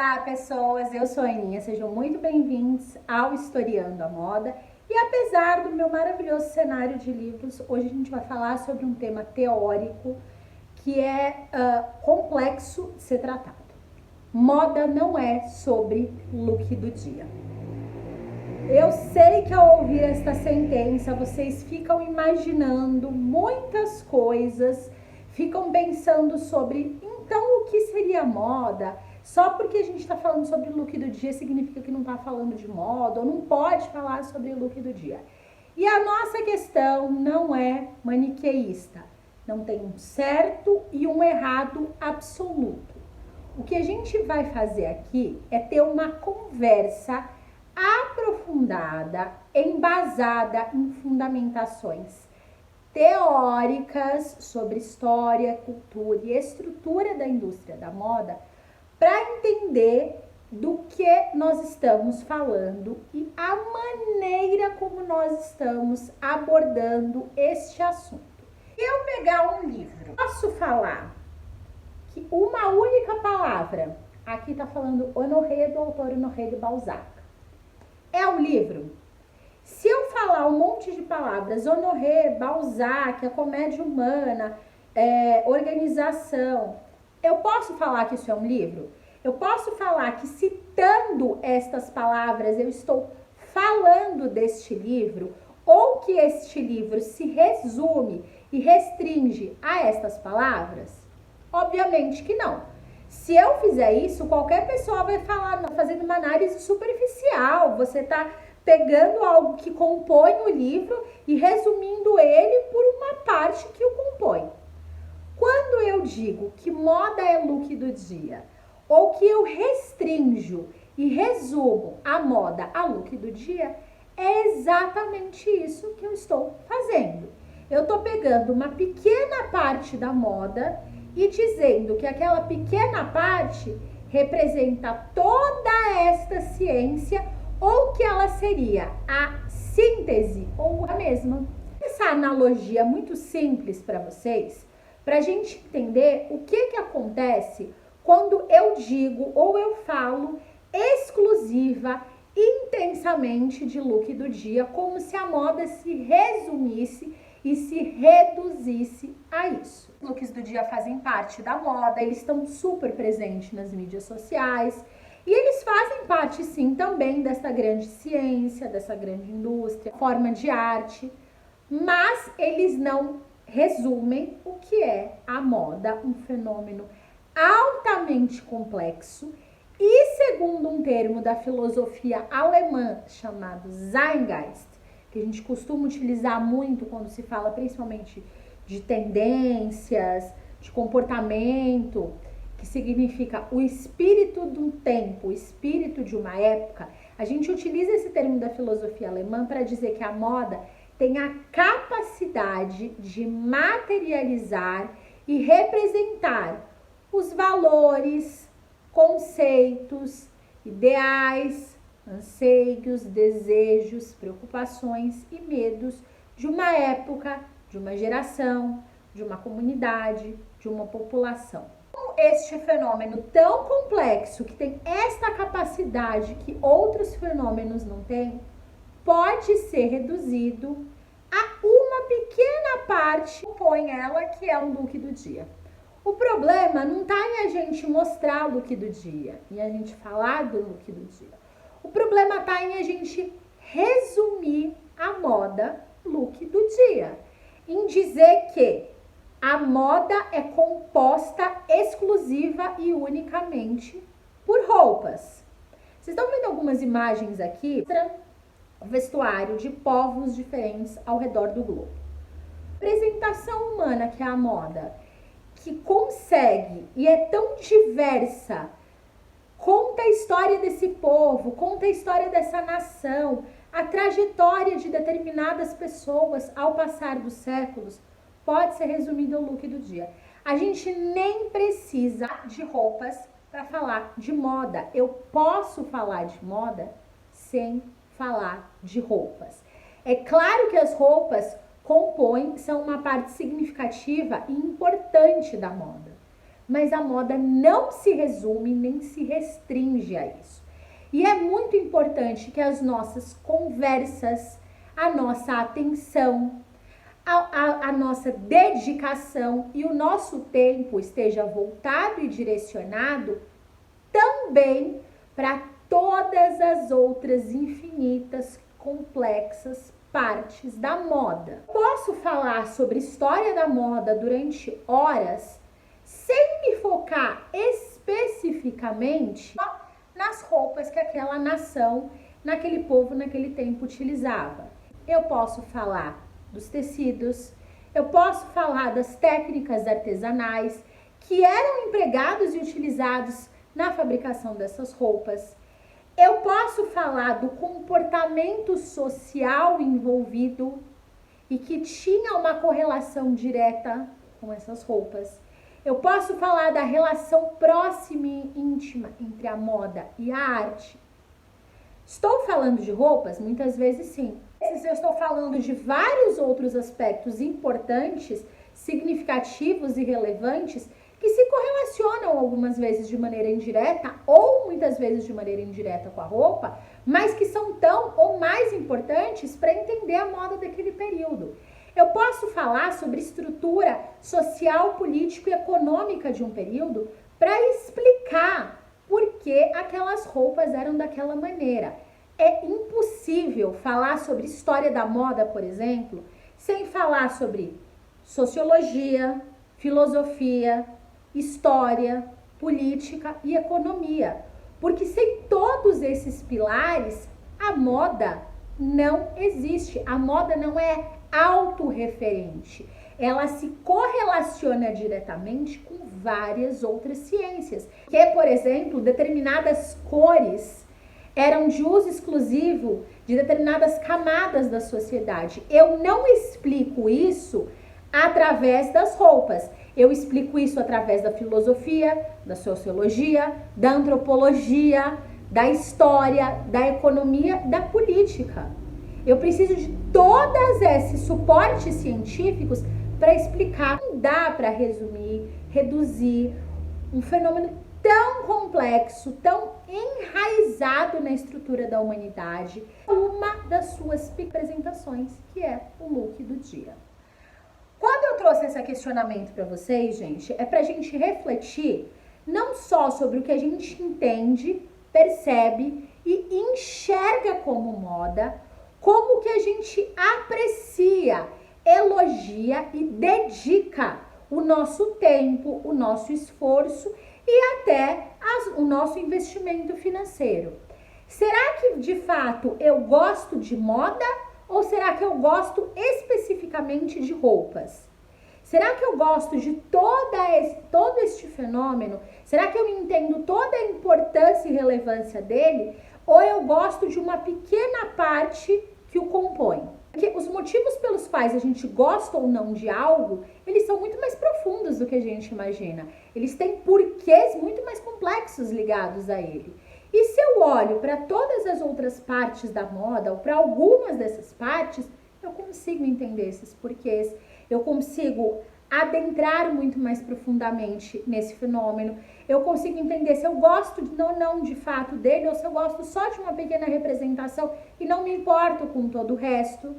Olá pessoas, eu sou a Aninha, sejam muito bem-vindos ao Historiando a Moda. E apesar do meu maravilhoso cenário de livros, hoje a gente vai falar sobre um tema teórico que é complexo de ser tratado. Moda não é sobre look do dia. Eu sei que ao ouvir esta sentença, vocês ficam imaginando muitas coisas, ficam pensando sobre, então, o que seria moda? Só porque a gente está falando sobre o look do dia significa que não está falando de moda, ou não pode falar sobre o look do dia. E a nossa questão não é maniqueísta, não tem um certo e um errado absoluto. O que a gente vai fazer aqui é ter uma conversa aprofundada, embasada em fundamentações teóricas sobre história, cultura e estrutura da indústria da moda, para entender do que nós estamos falando e a maneira como nós estamos abordando este assunto. Se eu pegar um livro, posso falar que uma única palavra, aqui está falando Honoré, do autor Honoré de Balzac, é um livro. Se eu falar um monte de palavras, Honoré, Balzac, a comédia humana, organização, eu posso falar que isso é um livro? Eu posso falar que citando estas palavras eu estou falando deste livro, ou que este livro se resume e restringe a estas palavras? Obviamente que não. Se eu fizer isso, qualquer pessoa vai falar, não, fazendo uma análise superficial, você está pegando algo que compõe o livro e resumindo ele por uma parte que o compõe. Quando eu digo que moda é look do dia, ou que eu restringo e resumo a moda a look do dia, é exatamente isso que eu estou fazendo. Eu estou pegando uma pequena parte da moda e dizendo que aquela pequena parte representa toda esta ciência, ou que ela seria a síntese ou a mesma. Essa analogia muito simples para vocês, para a gente entender o que acontece quando eu digo ou eu falo exclusiva, intensamente de look do dia, como se a moda se resumisse e se reduzisse a isso. Os looks do dia fazem parte da moda, eles estão super presentes nas mídias sociais e eles fazem parte sim também dessa grande ciência, dessa grande indústria, forma de arte, mas eles não resumem o que é a moda, um fenômeno altamente complexo e, segundo um termo da filosofia alemã chamado Zeitgeist, que a gente costuma utilizar muito quando se fala principalmente de tendências, de comportamento, que significa o espírito de um tempo, o espírito de uma época. A gente utiliza esse termo da filosofia alemã para dizer que a moda tem a capacidade de materializar e representar os valores, conceitos, ideais, anseios, desejos, preocupações e medos de uma época, de uma geração, de uma comunidade, de uma população. Este fenômeno tão complexo, que tem esta capacidade que outros fenômenos não têm, pode ser reduzido a uma pequena parte que compõe ela, que é um look do dia. O problema não está em a gente mostrar o look do dia, em a gente falar do look do dia. O problema está em a gente resumir a moda look do dia, em dizer que a moda é composta exclusiva e unicamente por roupas. Vocês estão vendo algumas imagens aqui? O vestuário de povos diferentes ao redor do globo. A representação humana que é a moda, que consegue e é tão diversa, conta a história desse povo, conta a história dessa nação, a trajetória de determinadas pessoas ao passar dos séculos, pode ser resumido ao look do dia. A gente nem precisa de roupas para falar de moda. Eu posso falar de moda sem falar de roupas. É claro que as roupas compõem, são uma parte significativa e importante da moda. mas a moda não se resume nem se restringe a isso. E é muito importante que as nossas conversas, a nossa atenção, a nossa dedicação e o nosso tempo esteja voltado e direcionado também para todas as outras infinitas, complexas partes da moda. Posso falar sobre história da moda durante horas sem me focar especificamente nas roupas que aquela nação, naquele povo, naquele tempo utilizava. Eu posso falar dos tecidos, eu posso falar das técnicas artesanais que eram empregados e utilizados na fabricação dessas roupas. Eu posso falar do comportamento social envolvido e que tinha uma correlação direta com essas roupas. Eu posso falar da relação próxima e íntima entre a moda e a arte. Estou falando de roupas? Muitas vezes sim. Eu estou falando de vários outros aspectos importantes, significativos e relevantes que se correlacionam algumas vezes de maneira indireta ou muitas vezes de maneira indireta com a roupa, mas que são tão ou mais importantes para entender a moda daquele período. Eu posso falar sobre estrutura social, político e econômica de um período para explicar por que aquelas roupas eram daquela maneira. É impossível falar sobre história da moda, por exemplo, sem falar sobre sociologia, filosofia, história, política e economia. Porque sem todos esses pilares, a moda não existe. A moda não é autorreferente. Ela se correlaciona diretamente com várias outras ciências. Que, por exemplo, determinadas cores eram de uso exclusivo de determinadas camadas da sociedade. Eu não explico isso através das roupas. Eu explico isso através da filosofia, da sociologia, da antropologia, da história, da economia, da política. Eu preciso de todos esses suportes científicos para explicar. Não dá para resumir, reduzir um fenômeno tão complexo, tão enraizado na estrutura da humanidade, uma das suas apresentações, que é o look do dia. Quando eu trouxe esse questionamento para vocês, gente, é para a gente refletir não só sobre o que a gente entende, percebe e enxerga como moda, como que a gente aprecia, elogia e dedica o nosso tempo, o nosso esforço e até o nosso investimento financeiro. Será que de fato eu gosto de moda ou será que eu gosto especificamente de roupas? Será que eu gosto de todo este fenômeno? Será que eu entendo toda a importância e relevância dele? Ou eu gosto de uma pequena parte que o compõe? Porque os motivos pelos quais a gente gosta ou não de algo, eles são muito mais profundos do que a gente imagina. Eles têm porquês muito mais complexos ligados a ele. E se eu olho para todas as outras partes da moda, ou para algumas dessas partes, eu consigo entender esses porquês, eu consigo adentrar muito mais profundamente nesse fenômeno, eu consigo entender se eu gosto não de fato dele, ou se eu gosto só de uma pequena representação e não me importo com todo o resto.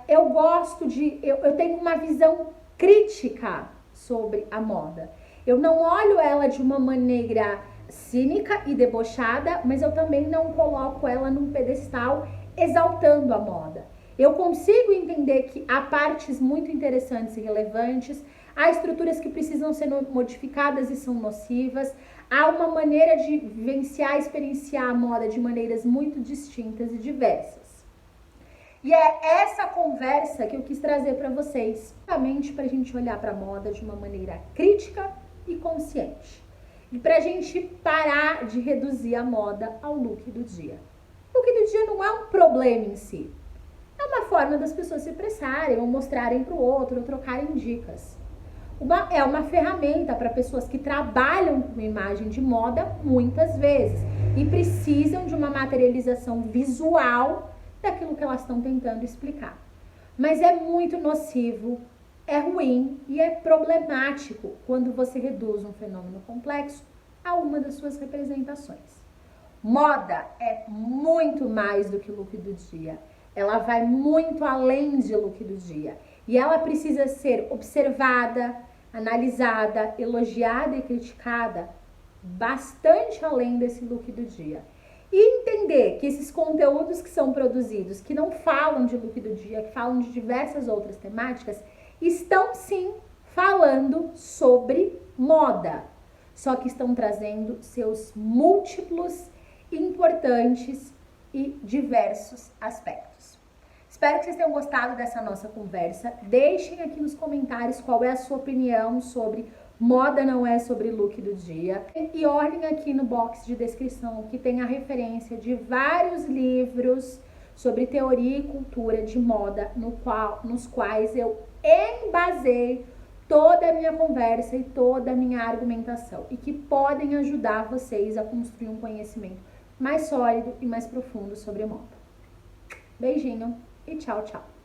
Eu tenho uma visão crítica sobre a moda. Eu não olho ela de uma maneira cínica e debochada, mas eu também não coloco ela num pedestal exaltando a moda. Eu consigo entender que há partes muito interessantes e relevantes, há estruturas que precisam ser modificadas e são nocivas, há uma maneira de vivenciar, experienciar a moda de maneiras muito distintas e diversas. E é essa conversa que eu quis trazer para vocês, justamente para a gente olhar para a moda de uma maneira crítica e consciente. E para a gente parar de reduzir a moda ao look do dia. O look do dia não é um problema em si. É uma forma das pessoas se expressarem, ou mostrarem para o outro, ou trocarem dicas. É uma ferramenta para pessoas que trabalham com imagem de moda muitas vezes e precisam de uma materialização visual daquilo que elas estão tentando explicar. Mas é muito nocivo, é ruim e é problemático quando você reduz um fenômeno complexo a uma das suas representações. Moda é muito mais do que look do dia. Ela vai muito além de look do dia. E ela precisa ser observada, analisada, elogiada e criticada bastante além desse look do dia. E entender que esses conteúdos que são produzidos, que não falam de look do dia, que falam de diversas outras temáticas, estão sim falando sobre moda. Só que estão trazendo seus múltiplos, importantes e diversos aspectos. Espero que vocês tenham gostado dessa nossa conversa. Deixem aqui nos comentários qual é a sua opinião sobre moda não é sobre look do dia. E olhem aqui no box de descrição que tem a referência de vários livros sobre teoria e cultura de moda nos quais eu embasei toda a minha conversa e toda a minha argumentação e que podem ajudar vocês a construir um conhecimento mais sólido e mais profundo sobre moda. Beijinho e tchau, tchau!